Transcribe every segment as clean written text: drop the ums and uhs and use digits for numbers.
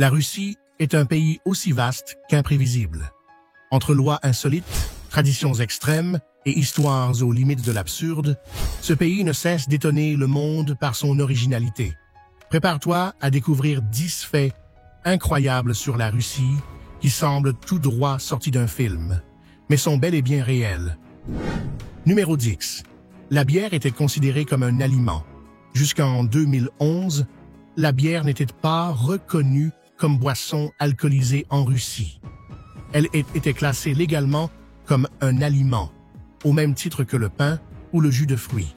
La Russie est un pays aussi vaste qu'imprévisible. Entre lois insolites, traditions extrêmes et histoires aux limites de l'absurde, ce pays ne cesse d'étonner le monde par son originalité. Prépare-toi à découvrir 10 faits incroyables sur la Russie qui semblent tout droit sortis d'un film, mais sont bel et bien réels. Numéro 10. La bière était considérée comme un aliment. Jusqu'en 2011, la bière n'était pas reconnue comme boisson alcoolisée en Russie. Elle était classée légalement comme un aliment, au même titre que le pain ou le jus de fruits.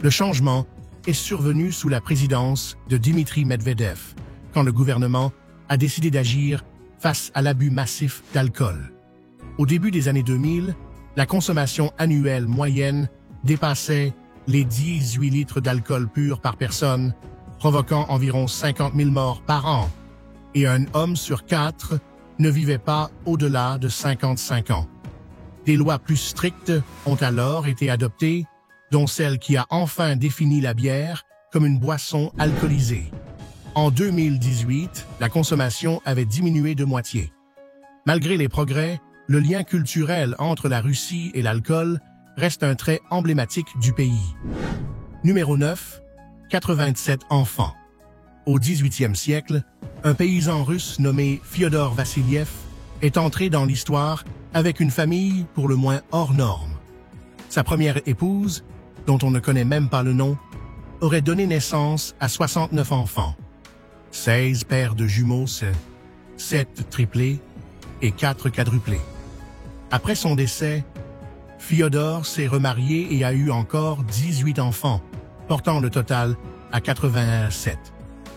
Le changement est survenu sous la présidence de Dmitri Medvedev, quand le gouvernement a décidé d'agir face à l'abus massif d'alcool. Au début des années 2000, la consommation annuelle moyenne dépassait les 18 litres d'alcool pur par personne, provoquant environ 50 000 morts par an, et un homme sur 4 ne vivait pas au-delà de 55 ans. Des lois plus strictes ont alors été adoptées, dont celle qui a enfin défini la bière comme une boisson alcoolisée. En 2018, la consommation avait diminué de moitié. Malgré les progrès, le lien culturel entre la Russie et l'alcool reste un trait emblématique du pays. Numéro 9. 87 enfants. Au XVIIIe siècle, un paysan russe nommé Fyodor Vassiliev est entré dans l'histoire avec une famille pour le moins hors norme. Sa première épouse, dont on ne connaît même pas le nom, aurait donné naissance à 69 enfants. 16 paires de jumeaux, 7 triplés et 4 quadruplés. Après son décès, Fyodor s'est remarié et a eu encore 18 enfants, portant le total à 87.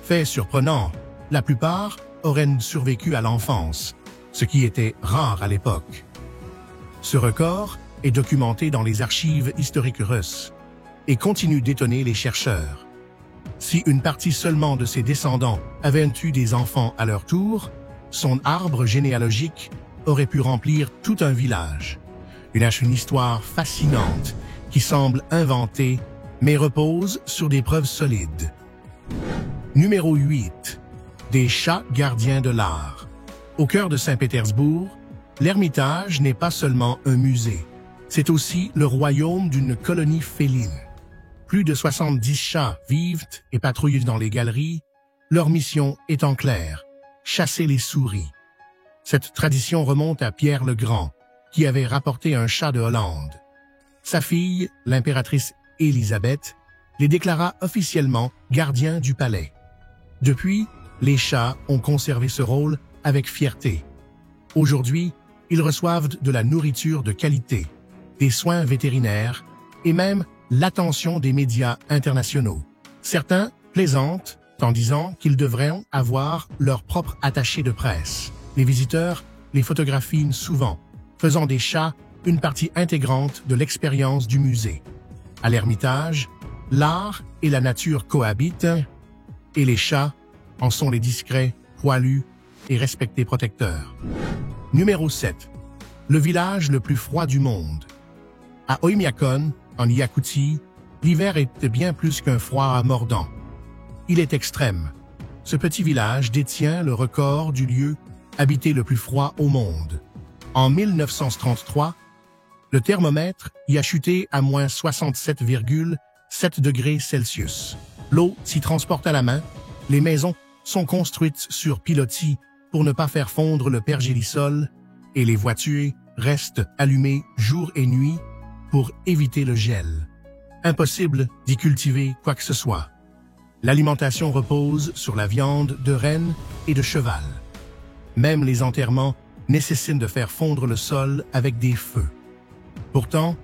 Fait surprenant, la plupart auraient survécu à l'enfance, ce qui était rare à l'époque. Ce record est documenté dans les archives historiques russes et continue d'étonner les chercheurs. Si une partie seulement de ses descendants avaient eu des enfants à leur tour, son arbre généalogique aurait pu remplir tout un village. Une histoire fascinante qui semble inventée mais repose sur des preuves solides. Numéro 8. Des chats gardiens de l'art. Au cœur de Saint-Pétersbourg, l'Ermitage n'est pas seulement un musée, c'est aussi le royaume d'une colonie féline. Plus de 70 chats vivent et patrouillent dans les galeries, leur mission étant claire, chasser les souris. Cette tradition remonte à Pierre le Grand, qui avait rapporté un chat de Hollande. Sa fille, l'impératrice Élisabeth, les déclara officiellement gardiens du palais. Depuis, les chats ont conservé ce rôle avec fierté. Aujourd'hui, ils reçoivent de la nourriture de qualité, des soins vétérinaires et même l'attention des médias internationaux. Certains plaisantent en disant qu'ils devraient avoir leur propre attaché de presse. Les visiteurs les photographient souvent, faisant des chats une partie intégrante de l'expérience du musée. À l'Ermitage, l'art et la nature cohabitent, et les chats en sont les discrets, poilus et respectés protecteurs. Numéro 7. Le village le plus froid du monde. À Oymyakon, en Iakoutie, l'hiver est bien plus qu'un froid mordant. Il est extrême. Ce petit village détient le record du lieu habité le plus froid au monde. En 1933, le thermomètre y a chuté à moins 67,7 degrés Celsius. L'eau s'y transporte à la main. Les maisons sont construites sur pilotis pour ne pas faire fondre le pergélisol et les voitures restent allumées jour et nuit pour éviter le gel. Impossible d'y cultiver quoi que ce soit. L'alimentation repose sur la viande de renne et de cheval. Même les enterrements nécessitent de faire fondre le sol avec des feux. Pourtant,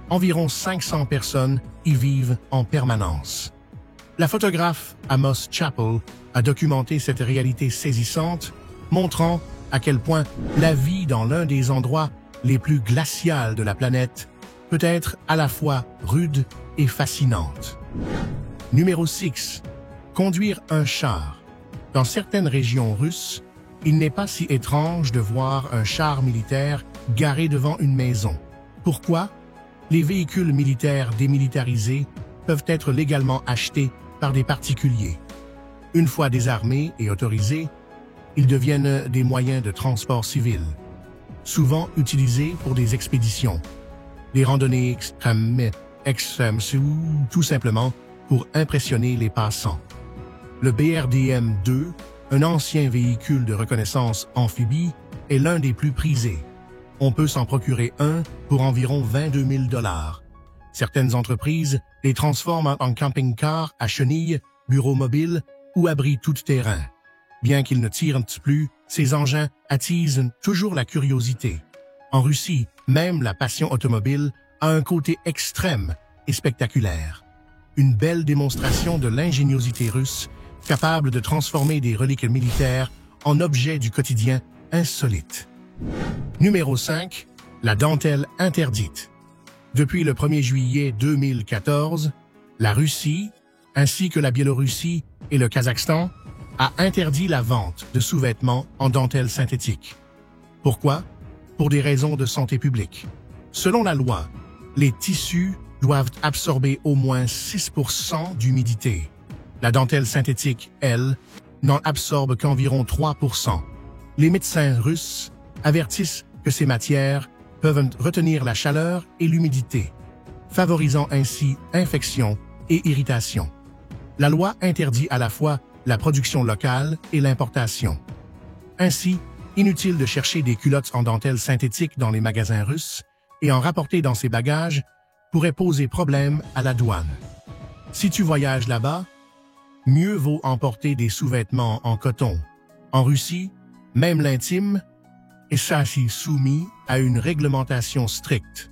environ 500 personnes y vivent en permanence. La photographe Amos Chappell a documenté cette réalité saisissante, montrant à quel point la vie dans l'un des endroits les plus glacials de la planète peut être à la fois rude et fascinante. Numéro 6. Conduire un char. Dans certaines régions russes, il n'est pas si étrange de voir un char militaire garé devant une maison. Pourquoi? Les véhicules militaires démilitarisés peuvent être légalement achetés par des particuliers. Une fois désarmés et autorisés, ils deviennent des moyens de transport civil, souvent utilisés pour des expéditions, des randonnées extrêmes ou tout simplement pour impressionner les passants. Le BRDM-2, un ancien véhicule de reconnaissance amphibie, est l'un des plus prisés. On peut s'en procurer un pour environ 22 000 $. Certaines entreprises les transforment en camping-car à chenilles, bureaux mobiles ou abris tout-terrain. Bien qu'ils ne tirent plus, ces engins attisent toujours la curiosité. En Russie, même la passion automobile a un côté extrême et spectaculaire. Une belle démonstration de l'ingéniosité russe, capable de transformer des reliques militaires en objets du quotidien insolites. Numéro 5. La dentelle interdite. Depuis le 1er juillet 2014, la Russie, ainsi que la Biélorussie et le Kazakhstan, a interdit la vente de sous-vêtements en dentelle synthétique. Pourquoi? Pour des raisons de santé publique. Selon la loi, les tissus doivent absorber au moins 6% d'humidité. La dentelle synthétique, elle, n'en absorbe qu'environ 3%. Les médecins russes avertissent que ces matières peuvent retenir la chaleur et l'humidité, favorisant ainsi infections et irritations. La loi interdit à la fois la production locale et l'importation. Ainsi, inutile de chercher des culottes en dentelle synthétique dans les magasins russes et en rapporter dans ses bagages pourrait poser problème à la douane. Si tu voyages là-bas, mieux vaut emporter des sous-vêtements en coton. En Russie, même l'intime est soumis à une réglementation stricte.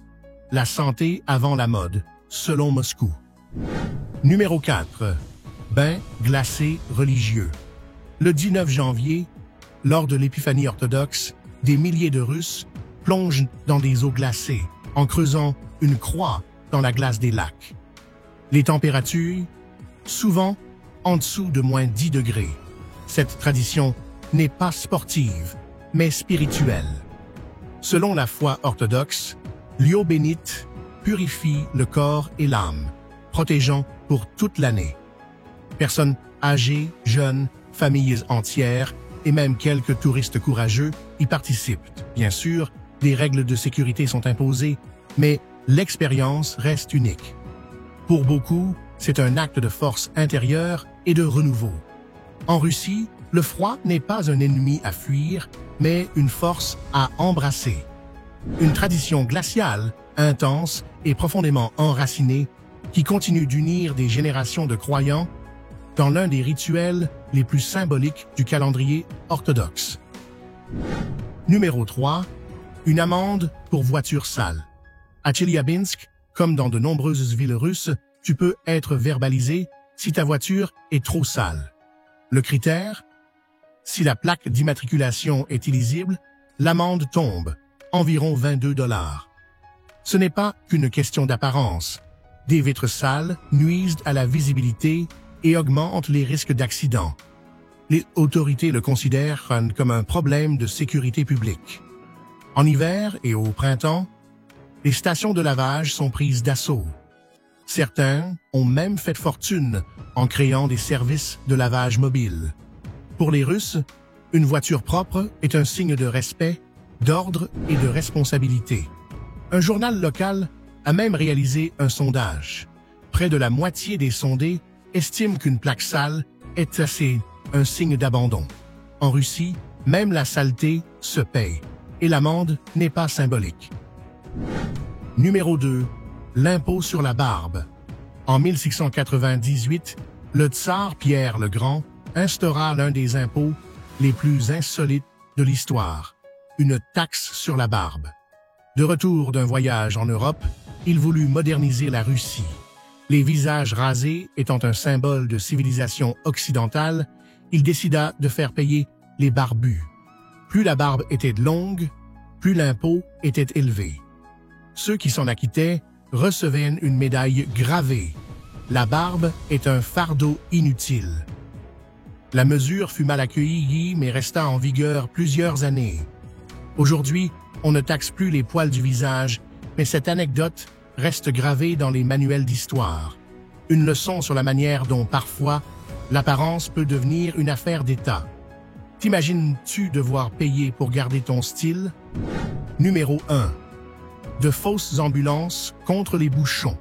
La santé avant la mode, selon Moscou. Numéro 4. Bain glacé religieux. Le 19 janvier, lors de l'épiphanie orthodoxe, des milliers de Russes plongent dans des eaux glacées en creusant une croix dans la glace des lacs. Les températures, souvent en dessous de moins 10 degrés. Cette tradition n'est pas sportive, mais spirituelle. Selon la foi orthodoxe, l'eau bénite purifie le corps et l'âme, protégeant pour toute l'année. Personnes âgées, jeunes, familles entières et même quelques touristes courageux y participent. Bien sûr, des règles de sécurité sont imposées, mais l'expérience reste unique. Pour beaucoup, c'est un acte de force intérieure et de renouveau. En Russie, le froid n'est pas un ennemi à fuir, mais une force à embrasser. Une tradition glaciale, intense et profondément enracinée qui continue d'unir des générations de croyants dans l'un des rituels les plus symboliques du calendrier orthodoxe. Numéro 3. Une amende pour voiture sale. À Tcheliabinsk, comme dans de nombreuses villes russes, tu peux être verbalisé si ta voiture est trop sale. Le critère? Si la plaque d'immatriculation est illisible, l'amende tombe, environ 22 $. Ce n'est pas qu'une question d'apparence. Des vitres sales nuisent à la visibilité et augmentent les risques d'accident. Les autorités le considèrent comme un problème de sécurité publique. En hiver et au printemps, les stations de lavage sont prises d'assaut. Certains ont même fait fortune en créant des services de lavage mobile. Pour les Russes, une voiture propre est un signe de respect, d'ordre et de responsabilité. Un journal local a même réalisé un sondage. Près de la moitié des sondés estiment qu'une plaque sale est un signe d'abandon. En Russie, même la saleté se paye, et l'amende n'est pas symbolique. Numéro 2. L'impôt sur la barbe. En 1698, le tsar Pierre le Grand instaura l'un des impôts les plus insolites de l'histoire, une taxe sur la barbe. De retour d'un voyage en Europe, il voulut moderniser la Russie. Les visages rasés étant un symbole de civilisation occidentale, il décida de faire payer les barbus. Plus la barbe était longue, plus l'impôt était élevé. Ceux qui s'en acquittaient recevaient une médaille gravée. La barbe est un fardeau inutile. La mesure fut mal accueillie mais resta en vigueur plusieurs années. Aujourd'hui, on ne taxe plus les poils du visage, mais cette anecdote reste gravée dans les manuels d'histoire. Une leçon sur la manière dont parfois l'apparence peut devenir une affaire d'État. T'imagines-tu devoir payer pour garder ton style? Numéro 1. De fausses ambulances contre les bouchons.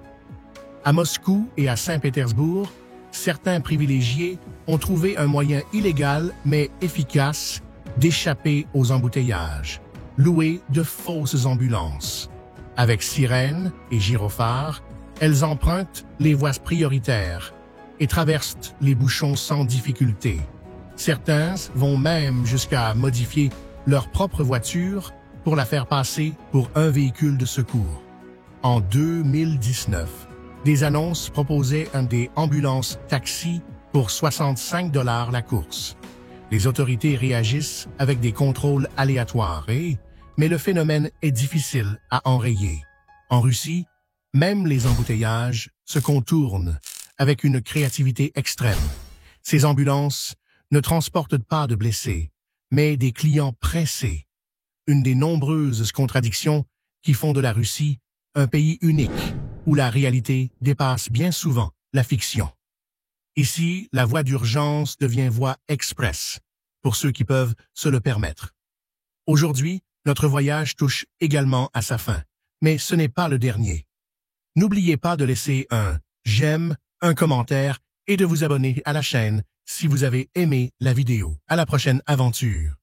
À Moscou et à Saint-Pétersbourg, certains privilégiés ont trouvé un moyen illégal mais efficace d'échapper aux embouteillages. Louer de fausses ambulances. Avec sirènes et gyrophares, elles empruntent les voies prioritaires et traversent les bouchons sans difficulté. Certains vont même jusqu'à modifier leur propre voiture pour la faire passer pour un véhicule de secours. En 2019, des annonces proposaient des ambulances taxi pour 65 $ la course. Les autorités réagissent avec des contrôles aléatoires mais le phénomène est difficile à enrayer. En Russie, même les embouteillages se contournent avec une créativité extrême. Ces ambulances ne transportent pas de blessés, mais des clients pressés. Une des nombreuses contradictions qui font de la Russie un pays unique où la réalité dépasse bien souvent la fiction. Ici, la voie d'urgence devient voie express pour ceux qui peuvent se le permettre. Aujourd'hui, notre voyage touche également à sa fin, mais ce n'est pas le dernier. N'oubliez pas de laisser un j'aime, un commentaire et de vous abonner à la chaîne si vous avez aimé la vidéo. À la prochaine aventure.